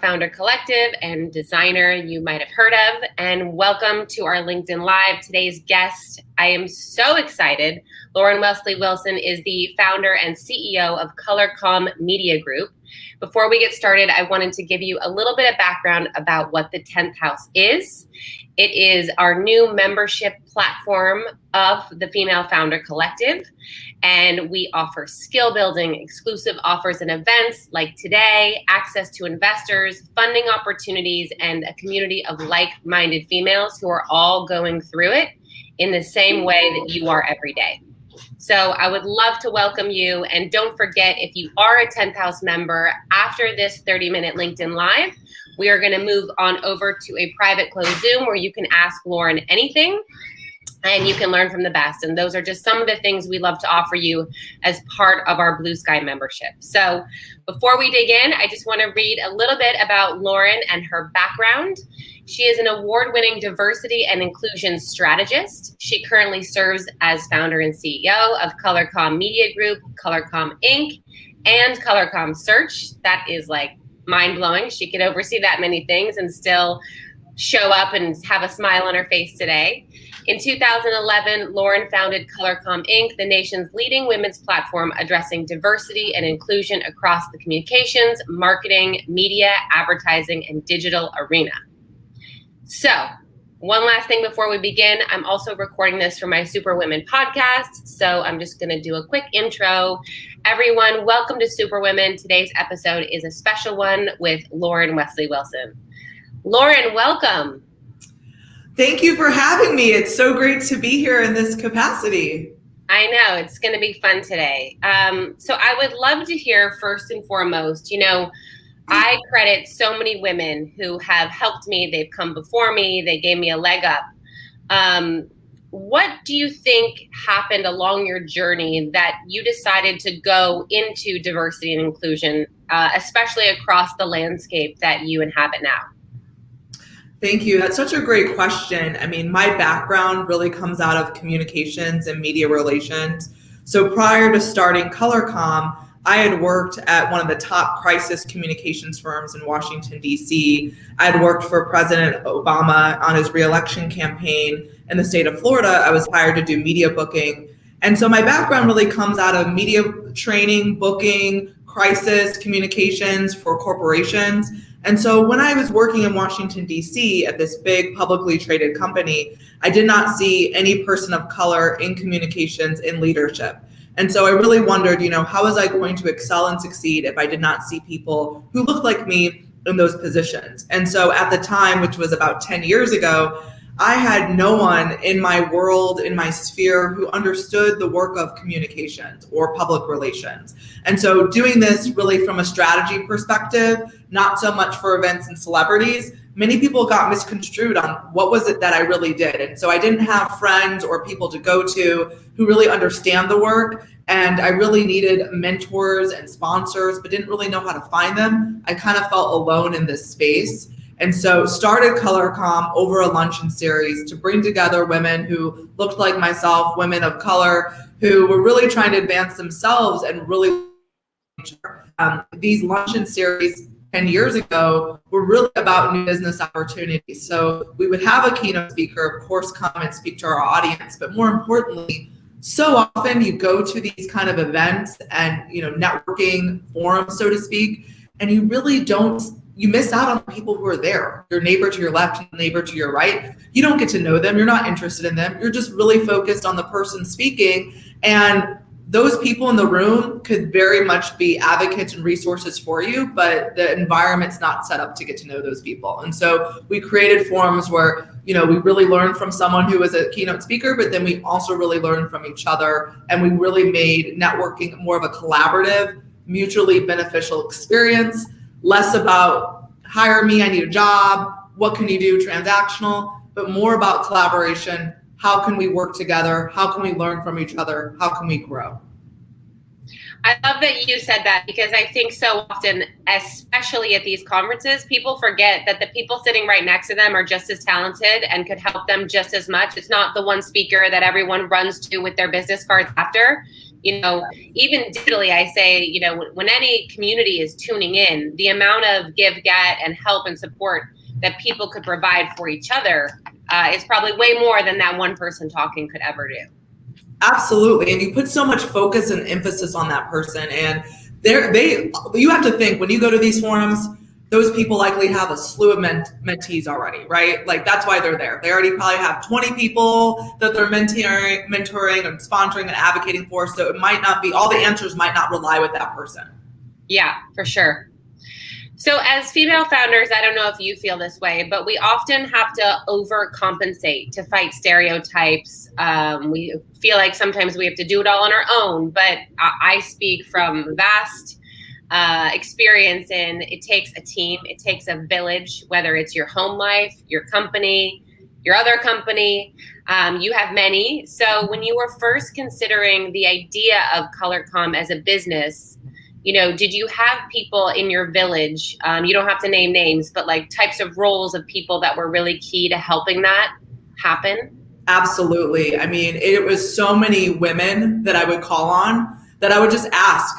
Founder Collective and designer you might have heard of, and welcome to our LinkedIn Live. Today's guest, I am so excited. Lauren Wesley Wilson is the founder and CEO of ColorComm Media Group. Before we get started, I wanted to give you a little bit of background about what the 10th House is. It is our new membership platform of the Female Founder Collective, and we offer skill building, exclusive offers and events like today, access to investors, funding opportunities, and a community of like-minded females who are all going through it in the same way that you are every day. So I would love to welcome you, and don't forget, if you are a 10th House member, after this 30-minute LinkedIn Live, we are going to move on over to a private closed Zoom where you can ask Lauren anything and you can learn from the best. And those are just some of the things we love to offer you as part of our Blue Sky membership. So before we dig in, I just want to read a little bit about Lauren and her background. She is an award-winning diversity and inclusion strategist. She currently serves as founder and CEO of ColorComm Media Group, ColorComm Inc., and ColorComm Search. That is like mind-blowing. She could oversee that many things and still show up and have a smile on her face today. In 2011, Lauren founded ColorComm Inc., the nation's leading women's platform addressing diversity and inclusion across the communications, marketing, media, advertising, and digital arena. So, one last thing before we begin, I'm also recording this for my Superwomen podcast, so I'm just going to do a quick intro. Everyone, welcome to Superwomen. Today's episode is a special one with Lauren Wesley Wilson. Lauren, welcome. Thank you for having me. It's so great to be here in this capacity. I know, it's going to be fun today. So I would love to hear first and foremost, I credit so many women who have helped me. They've come before me. They gave me a leg up. What do you think happened along your journey that you decided to go into diversity and inclusion, especially across the landscape that you inhabit now? Thank you. That's such a great question. I mean, my background really comes out of communications and media relations. So prior to starting ColorComm, I had worked at one of the top crisis communications firms in Washington, D.C. I had worked for President Obama on his re-election campaign in the state of Florida. I was hired to do media booking. And so my background really comes out of media training, booking, crisis communications for corporations. And so when I was working in Washington, D.C. at this big publicly traded company, I did not see any person of color in communications in leadership. And so I really wondered, how was I going to excel and succeed if I did not see people who looked like me in those positions? And so at the time, which was about 10 years ago, I had no one in my world, in my sphere, who understood the work of communications or public relations. And so doing this really from a strategy perspective, not so much for events and celebrities, many people got misconstrued on what was it that I really did. And so I didn't have friends or people to go to who really understand the work. And I really needed mentors and sponsors, but didn't really know how to find them. I kind of felt alone in this space. And so started ColorComm over a luncheon series to bring together women who looked like myself, women of color, who were really trying to advance themselves and really these luncheon series 10 years ago were really about new business opportunities. So we would have a keynote speaker, of course, come and speak to our audience, but more importantly, so often you go to these kind of events and, networking forums, so to speak, and you really you miss out on the people who are there, your neighbor to your left, your neighbor to your right. You don't get to know them. You're not interested in them. You're just really focused on the person speaking. And those people in the room could very much be advocates and resources for you, but the environment's not set up to get to know those people. And so we created forums where, we really learned from someone who was a keynote speaker, but then we also really learned from each other. And we really made networking more of a collaborative, mutually beneficial experience, less about hire me, I need a job, what can you do, transactional, but more about collaboration. How can we work together? How can we learn from each other? How can we grow? I love that you said that, because I think so often, especially at these conferences, people forget that the people sitting right next to them are just as talented and could help them just as much. It's not the one speaker that everyone runs to with their business cards after. Even digitally, I say, when any community is tuning in, the amount of give, get, and help and support that people could provide for each other is probably way more than that one person talking could ever do. Absolutely. And you put so much focus and emphasis on that person. And you have to think, when you go to these forums, those people likely have a slew of mentees already, right? Like, that's why they're there. They already probably have 20 people that they're mentoring and sponsoring and advocating for. So it might not be, all the answers might not rely with that person. Yeah, for sure. So as female founders, I don't know if you feel this way, but we often have to overcompensate to fight stereotypes. We feel like sometimes we have to do it all on our own, but I speak from vast experience in it takes a team, it takes a village, whether it's your home life, your company, your other company, you have many. So when you were first considering the idea of ColorComm as a business, did you have people in your village, you don't have to name names, but like types of roles of people that were really key to helping that happen? Absolutely. I mean, it was so many women that I would call on that I would just ask,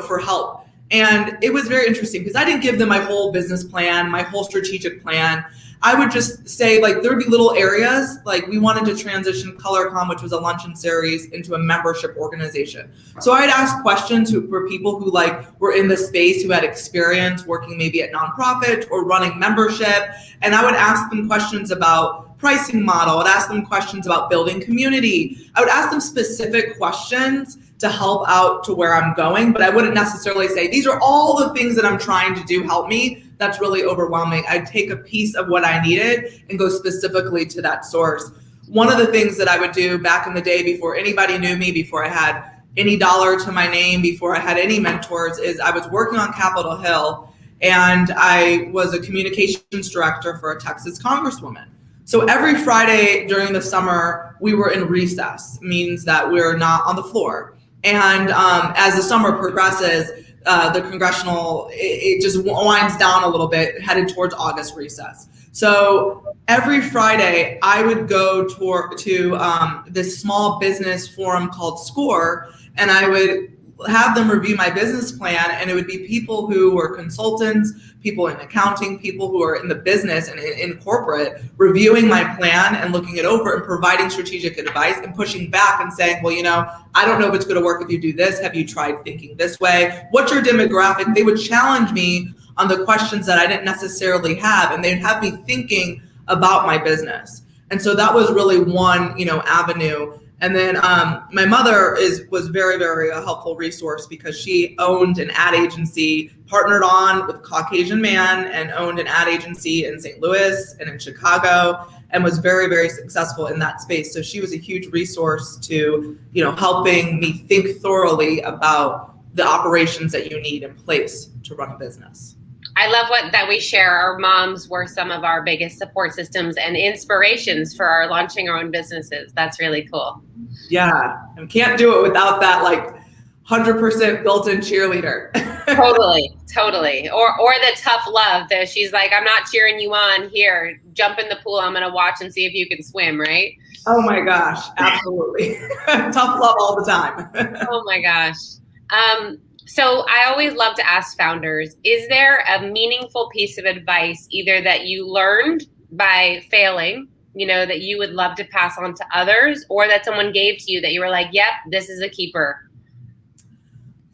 for help. And it was very interesting because I didn't give them my whole business plan, my whole strategic plan. I would just say, like, there would be little areas, like we wanted to transition ColorComm, which was a luncheon series, into a membership organization. So I'd ask questions for people who were in the space, who had experience working maybe at nonprofit or running membership. And I would ask them questions about pricing model. I'd ask them questions about building community. I would ask them specific questions to help out to where I'm going, but I wouldn't necessarily say, these are all the things that I'm trying to do, help me. That's really overwhelming. I'd take a piece of what I needed and go specifically to that source. One of the things that I would do back in the day, before anybody knew me, before I had any dollar to my name, before I had any mentors, is I was working on Capitol Hill, and I was a communications director for a Texas congresswoman. So every Friday during the summer, we were in recess, means that we're not on the floor. And as the summer progresses, the congressional, it just winds down a little bit, headed towards August recess. So every Friday, I would go to this small business forum called SCORE, and I would have them review my business plan, and it would be people who were consultants, people in accounting, people who are in the business and in corporate, reviewing my plan and looking it over and providing strategic advice and pushing back and saying, well, I don't know if it's going to work if you do this. Have you tried thinking this way? What's your demographic? They would challenge me on the questions that I didn't necessarily have, and they'd have me thinking about my business. And so that was really one, avenue. And then my mother was very, very a helpful resource because she owned an ad agency, partnered on with a Caucasian man, and owned an ad agency in St. Louis and in Chicago, and was very, very successful in that space. So she was a huge resource to, helping me think thoroughly about the operations that you need in place to run a business. I love that we share. Our moms were some of our biggest support systems and inspirations for our launching our own businesses. That's really cool. Yeah, and can't do it without that 100% built-in cheerleader. Totally. Or the tough love that she's like, I'm not cheering you on, here, jump in the pool, I'm gonna watch and see if you can swim, right? Oh my gosh, absolutely. Tough love all the time. Oh my gosh. So I always love to ask founders, is there a meaningful piece of advice either that you learned by failing, that you would love to pass on to others, or that someone gave to you that you were like, yep, this is a keeper?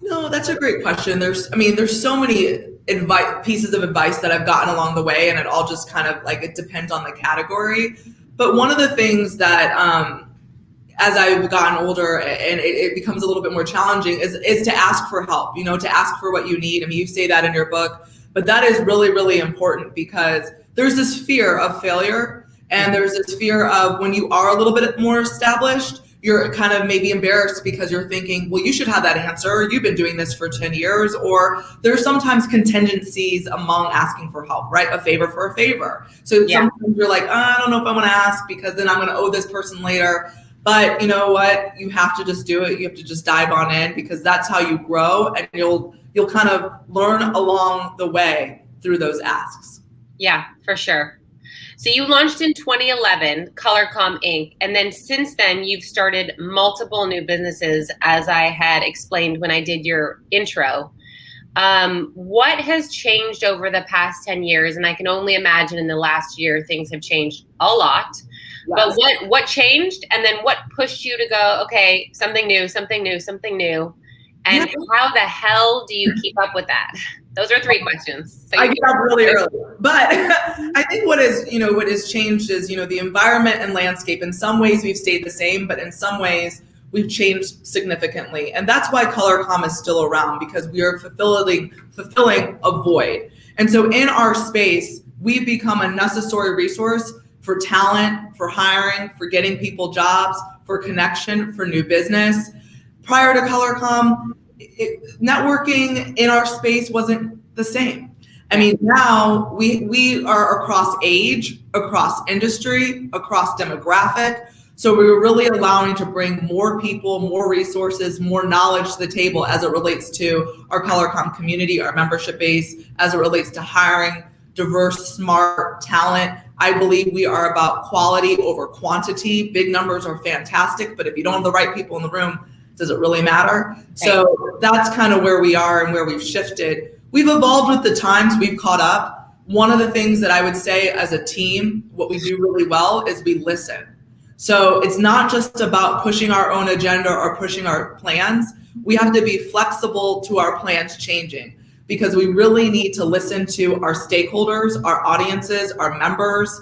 No, that's a great question. There's so many pieces of advice that I've gotten along the way, and it all just kind of it depends on the category. But one of the things that, as I've gotten older and it becomes a little bit more challenging is to ask for help, to ask for what you need. I mean, you say that in your book, but that is really, really important because there's this fear of failure, and there's this fear of when you are a little bit more established, you're kind of maybe embarrassed because you're thinking, well, you should have that answer. You've been doing this for 10 years. Or there's sometimes contingencies among asking for help, right? A favor for a favor. So sometimes you're like, I don't know if I want to ask because then I'm going to owe this person later. But you know what? You have to just do it. You have to just dive on in because that's how you grow, and you'll kind of learn along the way through those asks. Yeah, for sure. So you launched in 2011, ColorComm Inc. And then since then, you've started multiple new businesses, as I had explained when I did your intro. What has changed over the past 10 years? And I can only imagine in the last year, things have changed a lot. Yes. But what changed? And then what pushed you to go, okay, something new, something new, something new? And how the hell do you keep up with that? Those are 3 questions. So I get up really early, but I think what has changed is, the environment and landscape. In some ways we've stayed the same, but in some ways we've changed significantly. And that's why ColorComm is still around, because we are fulfilling a void. And so in our space, we've become a necessary resource for talent, for hiring, for getting people jobs, for connection, for new business. Prior to ColorComm, networking in our space wasn't the same. I mean, now we are across age, across industry, across demographic. So we were really allowing to bring more people, more resources, more knowledge to the table as it relates to our ColorComm community, our membership base, as it relates to hiring diverse, smart talent. I believe we are about quality over quantity. Big numbers are fantastic, but if you don't have the right people in the room, does it really matter? So that's kind of where we are and where we've shifted. We've evolved with the times, we've caught up. One of the things that I would say as a team, what we do really well is we listen. So it's not just about pushing our own agenda or pushing our plans. We have to be flexible to our plans changing, because we really need to listen to our stakeholders, our audiences, our members,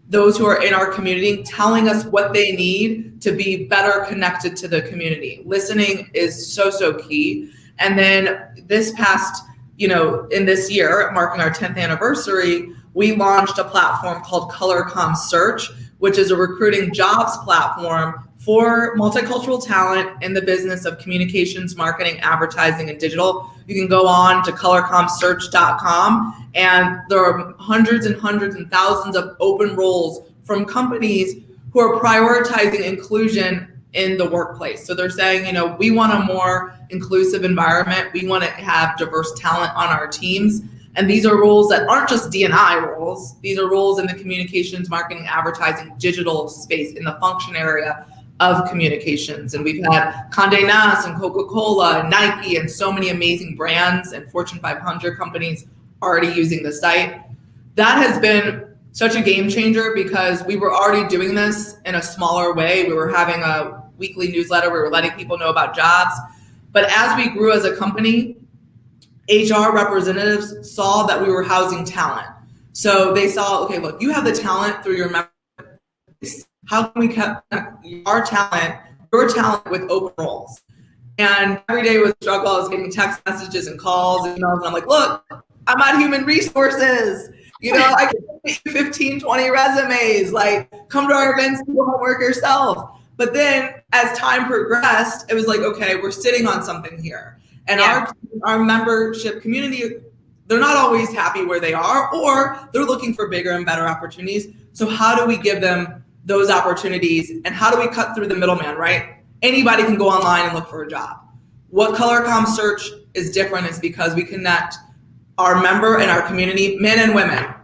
those who are in our community, telling us what they need to be better connected to the community. Listening is so key. And then this past, in this year, marking our 10th anniversary, we launched a platform called ColorComm Search, which is a recruiting jobs platform for multicultural talent in the business of communications, marketing, advertising, and digital. You can go on to colorcommsearch.com, and there are hundreds and thousands of open roles from companies who are prioritizing inclusion in the workplace. So they're saying, we want a more inclusive environment. We want to have diverse talent on our teams. And these are roles that aren't just D&I roles. These are roles in the communications, marketing, advertising, digital space, in the function area of communications. And we've had Condé Nast and Coca-Cola and Nike and so many amazing brands and Fortune 500 companies already using the site. That has been such a game changer, because we were already doing this in a smaller way. We were having a weekly newsletter. We were letting people know about jobs. But as we grew as a company, HR representatives saw that we were housing talent. So they saw, okay, look, you have the talent through your members. How can we connect your talent with open roles? And every day was a struggle. I was getting text messages and calls and emails, and I'm like, look, I'm at Human Resources. I can get 15, 20 resumes. Like, come to our events, do homework yourself. But then as time progressed, it was like, okay, we're sitting on something here. And our membership community, they're not always happy where they are, or they're looking for bigger and better opportunities. So how do we give them those opportunities, and how do we cut through the middleman, right? Anybody can go online and look for a job. What ColorComm Search is different is because we connect our member and our community, men and women,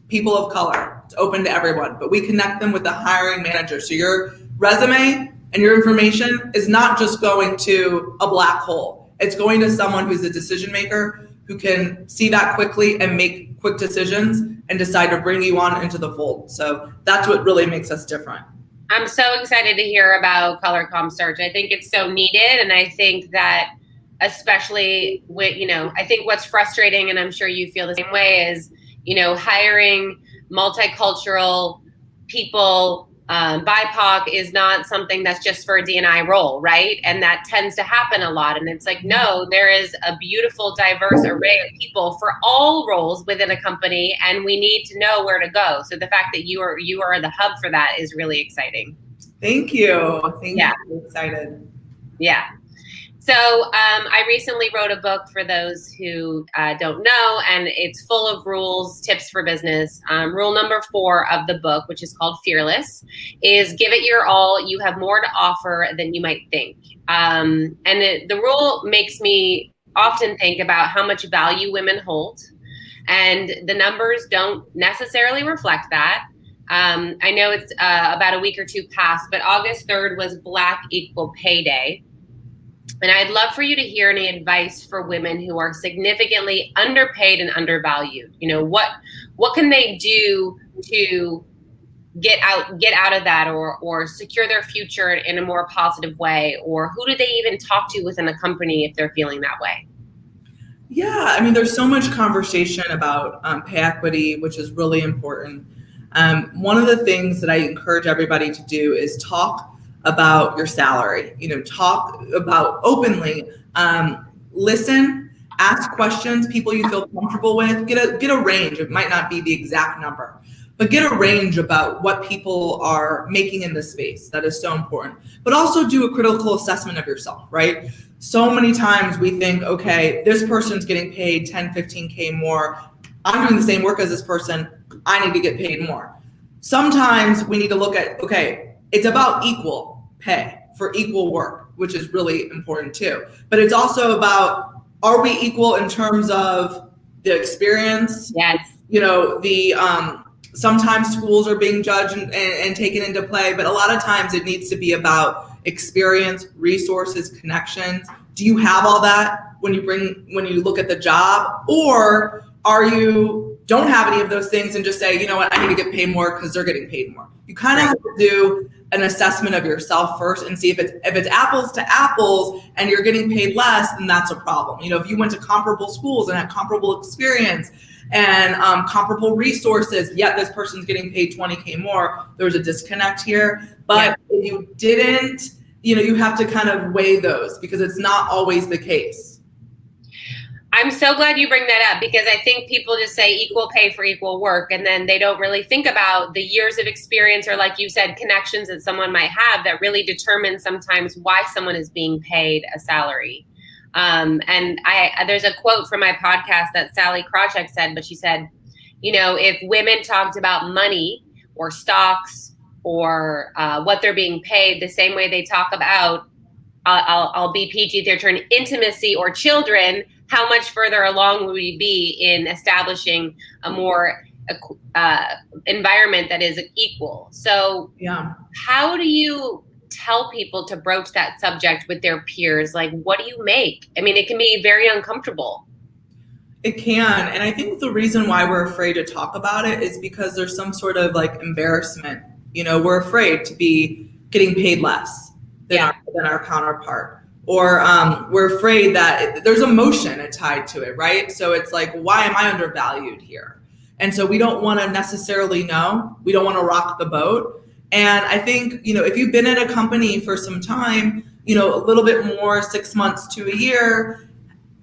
people of color. It's open to everyone, but we connect them with the hiring manager. So your resume and your information is not just going to a black hole. It's going to someone who's a decision maker, who can see that quickly and make quick decisions and decide to bring you on into the fold. So that's what really makes us different. I'm so excited to hear about ColorComm Search. I think it's so needed. And I think that especially with, I think what's frustrating, and I'm sure you feel the same way, is, hiring multicultural people, BIPOC is not something that's just for a D&I role, right? And that tends to happen a lot. And it's like, no, there is a beautiful, diverse array of people for all roles within a company, and we need to know where to go. So the fact that you are the hub for that is really exciting. Thank you. Thank you. I'm excited. Yeah. So I recently wrote a book, for those who don't know, and it's full of rules, tips for business. Rule number 4 of the book, which is called Fearless, is give it your all. You have more to offer than you might think. And the rule makes me often think about how much value women hold And the numbers don't necessarily reflect that. I know it's about a week or two past, but August 3rd was Black Equal Pay Day. And I'd love for you to hear any advice for women who are significantly underpaid and undervalued. What can they do to get out of that, or secure their future in a more positive way? Or who do they even talk to within a company if they're feeling that way? Yeah, I mean, there's so much conversation about pay equity, which is really important. One of the things that I encourage everybody to do is talk about your salary, talk about openly, listen, ask questions, people you feel comfortable with, get a range. It might not be the exact number, but get a range about what people are making in this space. That is so important. But also do a critical assessment of yourself, right? So many times we think, okay, this person's getting paid 10, 15K more. I'm doing the same work as this person. I need to get paid more. Sometimes we need to look at, okay, it's about equal pay for equal work, which is really important too. But it's also about, are we equal in terms of the experience? Yes. Sometimes schools are being judged and taken into play, but a lot of times it needs to be about experience, resources, connections. Do you have all that when you look at the job? Or are you don't have any of those things and just say, you know what, I need to get paid more because they're getting paid more? You kind of have to do an assessment of yourself first and see if it's apples to apples and you're getting paid less, then that's a problem. If you went to comparable schools and had comparable experience and comparable resources, yet this person's getting paid 20K more, there's a disconnect here. But if you didn't, you have to kind of weigh those because it's not always the case. I'm so glad you bring that up, because I think people just say equal pay for equal work, and then they don't really think about the years of experience, or like you said, connections that someone might have that really determine sometimes why someone is being paid a salary. And there's a quote from my podcast that Sally Krawcheck said, but she said, if women talked about money or stocks or what they're being paid the same way they talk about, I'll be PG, their turn, intimacy or children, how much further along would we be in establishing a more environment that is equal? So how do you tell people to broach that subject with their peers? Like, what do you make? I mean, it can be very uncomfortable. It can. And I think the reason why we're afraid to talk about it is because there's some sort of like embarrassment. We're afraid to be getting paid less than our counterpart. Or we're afraid that there's emotion tied to it, right? So it's like, why am I undervalued here? And so we don't want to necessarily know. We don't want to rock the boat. And I think, if you've been at a company for some time, a little bit more, 6 months to a year,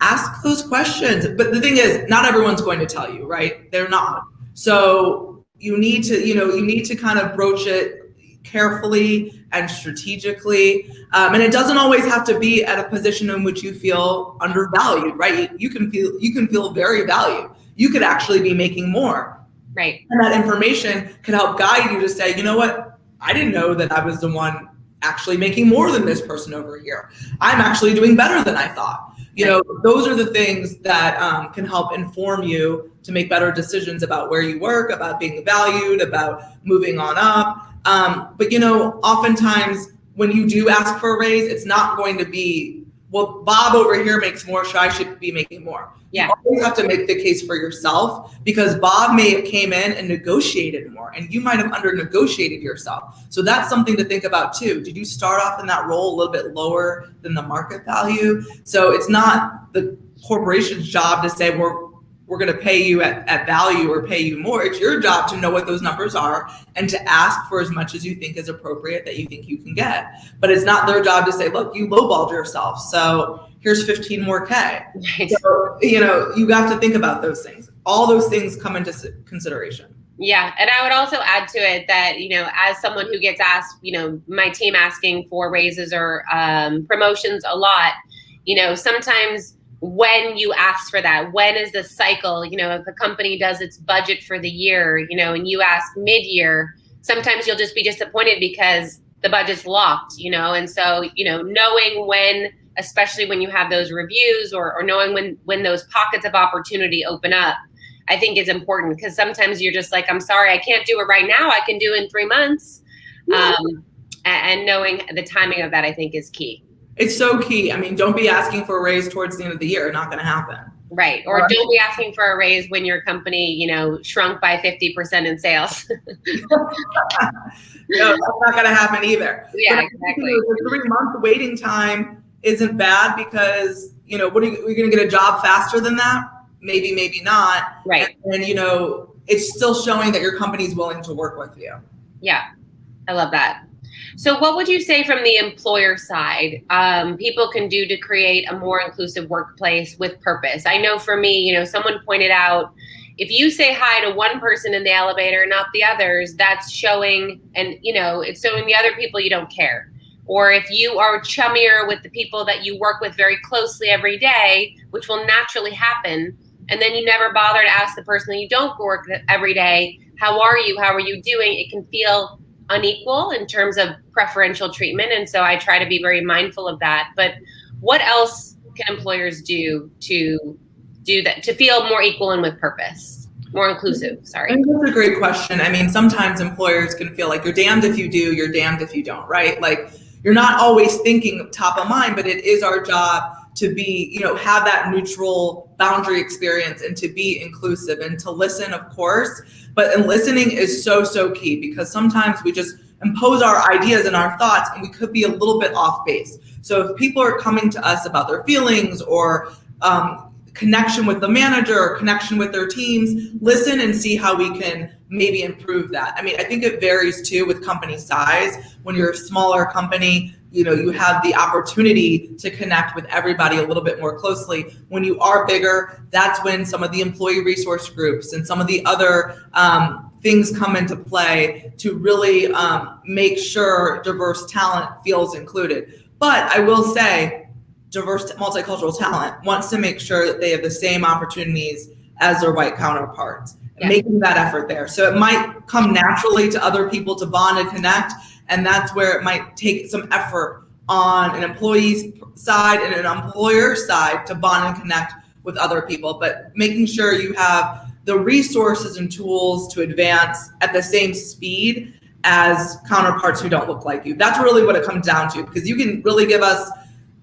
ask those questions. But the thing is, not everyone's going to tell you, right? They're not. So you need to kind of broach it carefully and strategically. And it doesn't always have to be at a position in which you feel undervalued, right? You can feel very valued. You could actually be making more. Right. And that information can help guide you to say, you know what? I didn't know that I was the one actually making more than this person over here. I'm actually doing better than I thought. Those are the things that can help inform you to make better decisions about where you work, about being valued, about moving on up. But oftentimes when you do ask for a raise, it's not going to be, well, Bob over here makes more, so I should be making more. Yeah. You always have to make the case for yourself, because Bob may have came in and negotiated more, and you might have under negotiated yourself. So that's something to think about too. Did you start off in that role a little bit lower than the market value? So it's not the corporation's job to say, we're going to pay you at value or pay you more. It's your job to know what those numbers are and to ask for as much as you think is appropriate that you think you can get. But it's not their job to say, look, you lowballed yourself, so here's 15 more K. Right. So, you have to think about those things. All those things come into consideration. Yeah. And I would also add to it that, as someone who gets asked, my team asking for raises or promotions a lot, sometimes when you ask for that, when is the cycle, if a company does its budget for the year, and you ask mid-year, sometimes you'll just be disappointed because the budget's locked, and so, knowing when, especially when you have those reviews or knowing when those pockets of opportunity open up, I think is important, because sometimes you're just like, I'm sorry, I can't do it right now. I can do it in 3 months. And knowing the timing of that, I think, is key. It's so key. I mean, don't be asking for a raise towards the end of the year. Not going to happen. Right. Or don't be asking for a raise when your company, shrunk by 50% in sales. No, that's not going to happen either. Yeah, exactly. The 3-month waiting time isn't bad, because, what are you going to get a job faster than that? Maybe, maybe not. Right. And it's still showing that your company's willing to work with you. Yeah. I love that. So what would you say from the employer side, people can do to create a more inclusive workplace with purpose? I know for me, someone pointed out, if you say hi to one person in the elevator, not the others, that's showing, and it's showing the other people you don't care. Or if you are chummier with the people that you work with very closely every day, which will naturally happen, and then you never bother to ask the person that you don't work with every day, how are you? How are you doing? It can feel unequal in terms of preferential treatment. And so I try to be very mindful of that. But what else can employers do to do that, to feel more equal and with purpose, more inclusive? Sorry. That's a great question. I mean, sometimes employers can feel like you're damned if you do, you're damned if you don't, right? Like, you're not always thinking top of mind, but it is our job to be, have that neutral boundary experience and to be inclusive and to listen, of course. But listening is so, so key, because sometimes we just impose our ideas and our thoughts, and we could be a little bit off base. So if people are coming to us about their feelings or connection with the manager or connection with their teams, listen and see how we can maybe improve that. I mean, I think it varies too with company size. When you're a smaller company, you have the opportunity to connect with everybody a little bit more closely. When you are bigger, that's when some of the employee resource groups and some of the other things come into play to really make sure diverse talent feels included. But I will say, diverse multicultural talent wants to make sure that they have the same opportunities as their white counterparts, and making that effort there. So it might come naturally to other people to bond and connect. And that's where it might take some effort on an employee's side and an employer's side to bond and connect with other people. But making sure you have the resources and tools to advance at the same speed as counterparts who don't look like you. That's really what it comes down to, because you can really give us,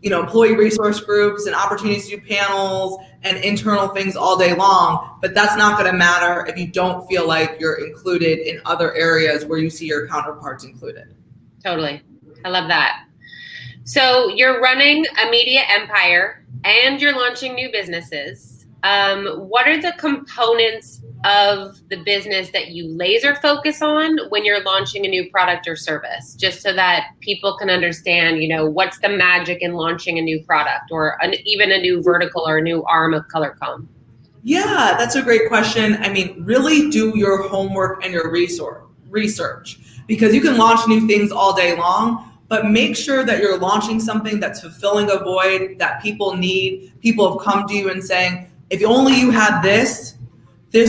employee resource groups and opportunities to do panels and internal things all day long, but that's not going to matter if you don't feel like you're included in other areas where you see your counterparts included. Totally. I love that. So you're running a media empire and you're launching new businesses. What are the components of the business that you laser focus on when you're launching a new product or service, just so that people can understand, what's the magic in launching a new product or even a new vertical or a new arm of ColorComm? Yeah, that's a great question. I mean, really do your homework and your research, because you can launch new things all day long, but make sure that you're launching something that's fulfilling a void that people need. People have come to you and saying, if only you had this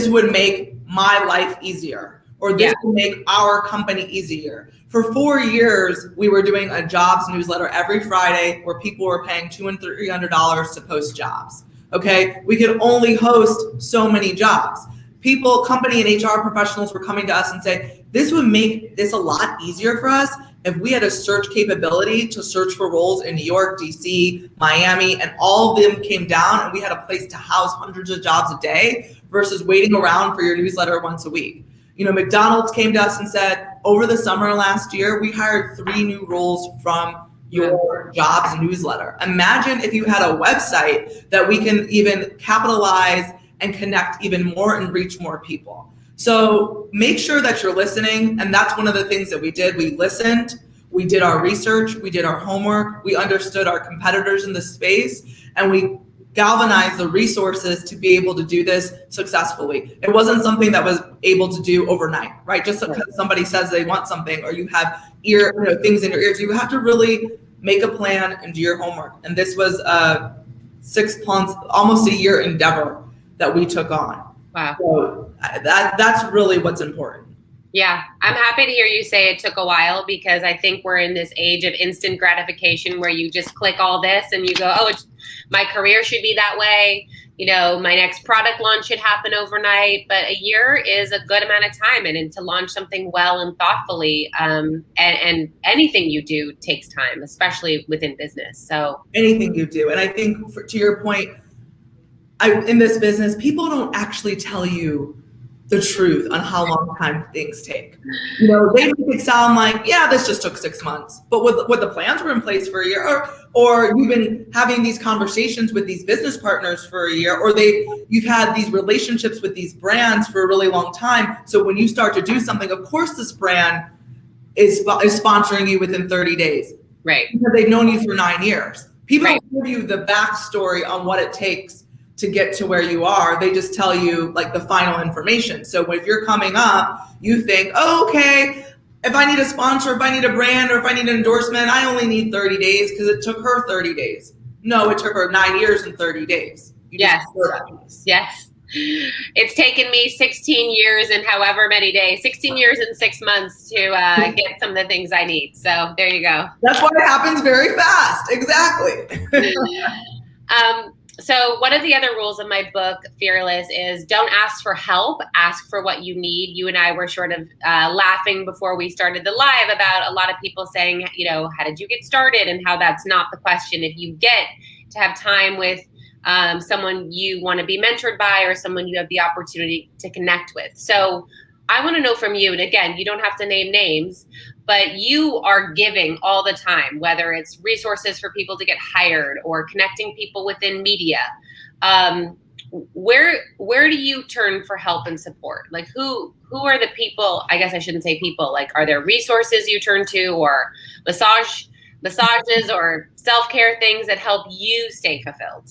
would make my life easier, or this would make our company easier. For 4 years, we were doing a jobs newsletter every Friday where people were paying $200 and $300 to post jobs. Okay, we could only host so many jobs. People, company and HR professionals were coming to us and say, this would make this a lot easier for us if we had a search capability to search for roles in New York, DC, Miami, and all of them came down and we had a place to house hundreds of jobs a day versus waiting around for your newsletter once a week. McDonald's came to us and said, over the summer last year, we hired 3 new roles from your jobs newsletter. Imagine if you had a website that we can even capitalize and connect even more and reach more people. So make sure that you're listening. And that's one of the things that we did. We listened, we did our research, we did our homework, we understood our competitors in the space, and we galvanized the resources to be able to do this successfully. It wasn't something that was able to do overnight, right? Just because somebody says they want something or you have things in your ears, you have to really make a plan and do your homework. And this was a 6 months, almost a year endeavor that we took on. Wow. So that's really what's important. Yeah, I'm happy to hear you say it took a while, because I think we're in this age of instant gratification where you just click all this and you go, oh, my career should be that way. my next product launch should happen overnight, but a year is a good amount of time. And to launch something well and thoughtfully, and anything you do takes time, especially within business. So anything you do. And I think to your point, in this business, people don't actually tell you the truth on how long time things take. They make it sound like, yeah, this just took 6 months, but what the plans were in place for a year, or you've been having these conversations with these business partners for a year, or you've had these relationships with these brands for a really long time. So when you start to do something, of course, this brand is sponsoring you within 30 days. Right. Because they've known you for 9 years. People don't give you the backstory on what it takes to get to where you are. They just tell you like the final information. So if you're coming up, you think, oh, okay, if I need a sponsor, if I need a brand, or if I need an endorsement, I only need 30 days because it took her 30 days. No, it took her 9 years and 30 days. Yes. It's taken me 16 years and however many days, 16 years and 6 months to get some of the things I need. So there you go. That's why it happens very fast. Exactly. So one of the other rules of my book, Fearless, is don't ask for help, ask for what you need. You and I were sort of laughing before we started the live about a lot of people saying, how did you get started, and how that's not the question. If you get to have time with someone you want to be mentored by, or someone you have the opportunity to connect with. So I want to know from you, and again, you don't have to name names, but you are giving all the time, whether it's resources for people to get hired or connecting people within media. Where do you turn for help and support? Like who are the people? I guess I shouldn't say people. Like, are there resources you turn to, or massages or self-care things that help you stay fulfilled?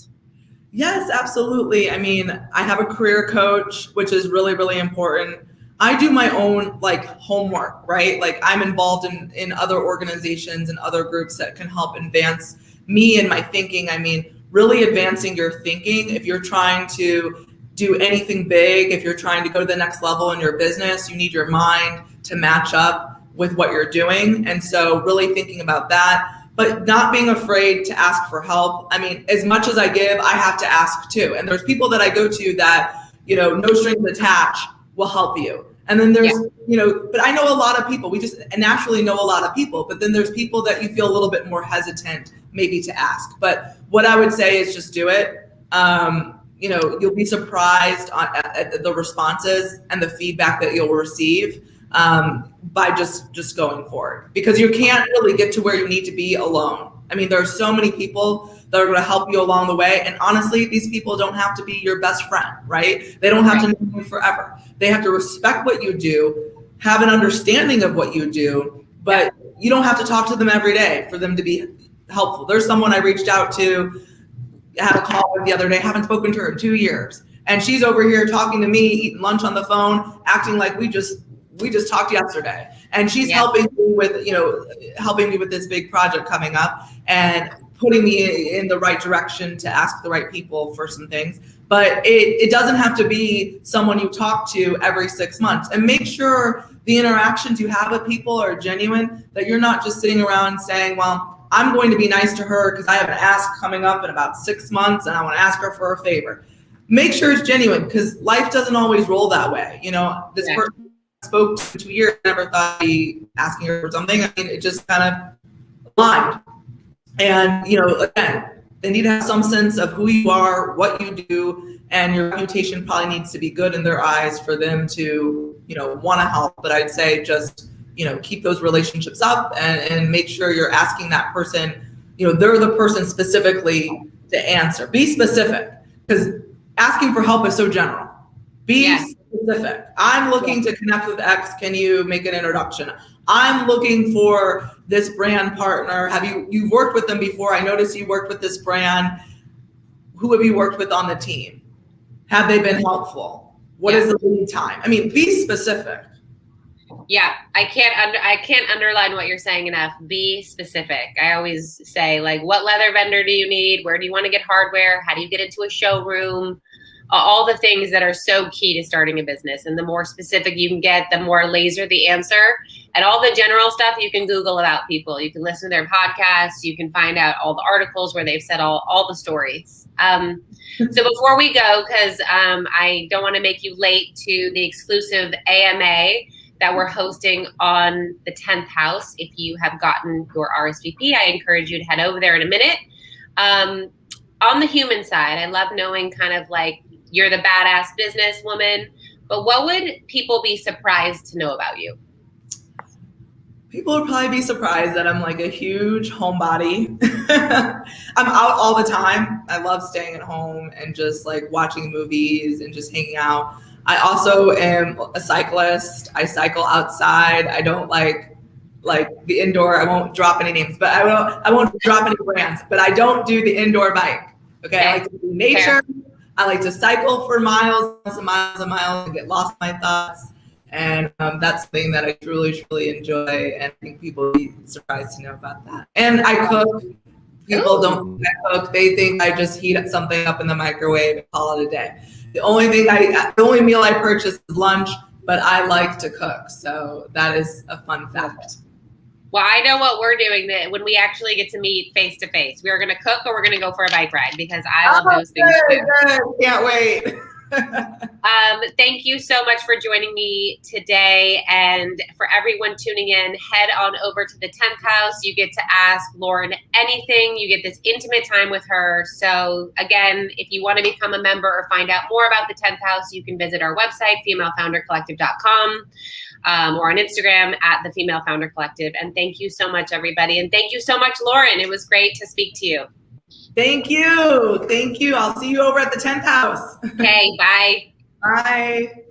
Yes, absolutely. I mean, I have a career coach, which is really, really important. I do my own homework, right? Like I'm involved in other organizations and other groups that can help advance me and my thinking. I mean, really advancing your thinking. If you're trying to do anything big, if you're trying to go to the next level in your business, you need your mind to match up with what you're doing. And so really thinking about that, but not being afraid to ask for help. I mean, as much as I give, I have to ask too. And there's people that I go to that, no strings attached will help you. And then there's, but I know a lot of people, we just naturally know a lot of people, but then there's people that you feel a little bit more hesitant maybe to ask. But what I would say is just do it. You'll be surprised at the responses and the feedback that you'll receive by just going forward, because you can't really get to where you need to be alone. I mean, there are so many people that are going to help you along the way. And honestly, these people don't have to be your best friend, right? They don't have to know you forever. They have to respect what you do, have an understanding of what you do, but you don't have to talk to them every day for them to be helpful. There's someone I reached out to, had a call with the other day, haven't spoken to her in 2 years. And she's over here talking to me, eating lunch on the phone, acting like we just talked yesterday. And she's helping me with this big project coming up and putting me in the right direction to ask the right people for some things. But it doesn't have to be someone you talk to every 6 months. And make sure the interactions you have with people are genuine, that you're not just sitting around saying, well, I'm going to be nice to her because I have an ask coming up in about 6 months and I want to ask her for a favor. Make sure it's genuine, because life doesn't always roll that way. This person spoke to 2 years, never thought I'd be asking her for something. I mean, it just kind of aligned. And, again, they need to have some sense of who you are, what you do, and your reputation probably needs to be good in their eyes for them to, want to help. But I'd say just, keep those relationships up and make sure you're asking that person, they're the person specifically to answer. Be specific, because asking for help is so general. Be specific. I'm looking to connect with X. Can you make an introduction? I'm looking for this brand partner. You've worked with them before? I noticed you worked with this brand. Who have you worked with on the team? Have they been helpful? What is the lead time? I mean, be specific. Yeah, I can't underline what you're saying enough. Be specific. I always say, what leather vendor do you need? Where do you want to get hardware? How do you get into a showroom? all the things that are so key to starting a business. And the more specific you can get, the more laser the answer. And all the general stuff you can Google about people. You can listen to their podcasts. You can find out all the articles where they've said all the stories. So before we go, because I don't want to make you late to the exclusive AMA that we're hosting on the 10th house. If you have gotten your RSVP, I encourage you to head over there in a minute. On the human side, I love knowing kind of like you're the badass businesswoman, but what would people be surprised to know about you? People would probably be surprised that I'm like a huge homebody. I'm out all the time. I love staying at home and just like watching movies and just hanging out. I also am a cyclist. I cycle outside. I don't like the indoor. I won't drop any names, but I won't drop any brands. But I don't do the indoor bike. Okay, I like to do nature. Fair. I like to cycle for miles and miles and miles and get lost in my thoughts. And that's something that I truly, truly enjoy. And I think people will be surprised to know about that. And I cook. People don't think I cook. They think I just heat something up in the microwave and call it a day. The only meal I purchase is lunch, but I like to cook. So that is a fun fact. Well, I know what we're doing when we actually get to meet face to face. We're going to cook or we're going to go for a bike ride because I love those things too. Good. Can't wait. Thank you so much for joining me today. And for everyone tuning in, head on over to the 10th house. You get to ask Lauren anything. You get this intimate time with her. So again, if you want to become a member or find out more about the 10th house, you can visit our website, femalefoundercollective.com, or on Instagram at the Female Founder Collective. And thank you so much, everybody. And thank you so much, Lauren. It was great to speak to you. Thank you. Thank you. I'll see you over at the 10th house. Okay, bye. Bye.